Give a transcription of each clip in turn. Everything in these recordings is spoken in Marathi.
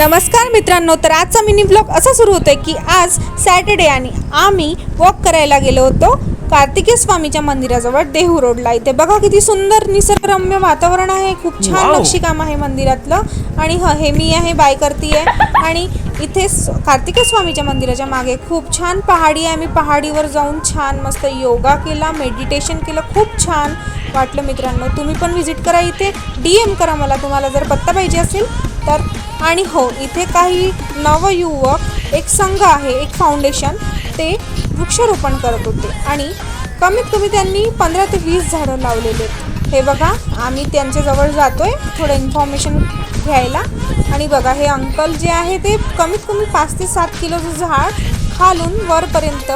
नमस्कार मित्रांनो, तर आजचा मिनी ब्लॉग असा सुरू होतोय की आज सॅटर्डे आणि आम्ही वॉक करायला गेलो होतो कार्तिकेय स्वामीच्या मंदिराजवळ देहू रोडला। इथे बघा किती सुंदर निसर्गरम्य वातावरण आहे, खूप छान नक्षीकाम आहे मंदिरातलं। आणि हे मी आहे बाय करतीये आणि इथे कार्तिकेय स्वामीच्या मंदिराच्या मागे खूप छान पहाडी आहे। आम्ही पहाडीवर जाऊन छान मस्त योगा केला, मेडिटेशन केलं, खूप छान वाटलं मित्रांनो। तुम्ही पण व्हिजिट करा, इथे DM करा मला तुम्हाला जर पत्ता पाहिजे असेल तर। आणि हो, इथे काही नवयुवक एक संघ आहे, एक फाउंडेशन, ते वृक्षारोपण करत होते आणि कमीत कमी त्यांनी 15 ते 20 झाडं लावलेले आहेत। हे बघा, आम्ही त्यांच्याजवळ जातोय थोडं इन्फॉर्मेशन घ्यायला। आणि बघा, हे अंकल जे आहे ते कमीत कमी 5 ते 7 किलोचं झाड खालून वरपर्यंत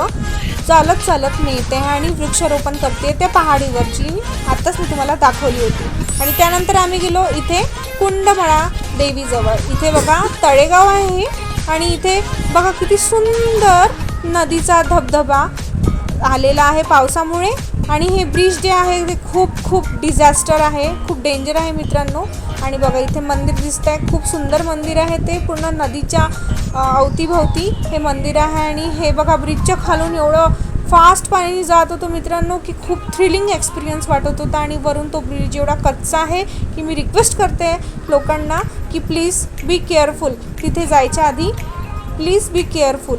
चालत चालत नेते आणि वृक्षारोपण करते त्या पहाडीवरची। आत्ताच मी तुम्हाला दाखवली होती। आणि त्यानंतर आम्ही गेलो इथे कुंडमळा देवीजवळ। इथे बघा तळेगाव आहे आणि इथे बघा किती सुंदर नदीचा धबधबा आलेला आहे पावसामुळे। आणि हे ब्रिज जे आहे ते खूप डिझास्टर आहे, खूप डेंजर आहे मित्रांनो। आणि बघा इथे मंदिर दिसतंय, खूप सुंदर मंदिर आहे, ते पूर्ण नदीच्या अवतीभोवती हे मंदिर आहे। आणि हे बघा ब्रिजच्या खालून एवढं फास्ट पाणी जात होतं मित्रांनो की खूप थ्रिलिंग एक्सपिरियन्स वाटत होता। आणि वरून तो ब्रिज एवढा कच्चा आहे की मी रिक्वेस्ट करते लोकांना की प्लीज बी केअरफुल, तिथे जायच्या आधी प्लीज बी केअरफुल।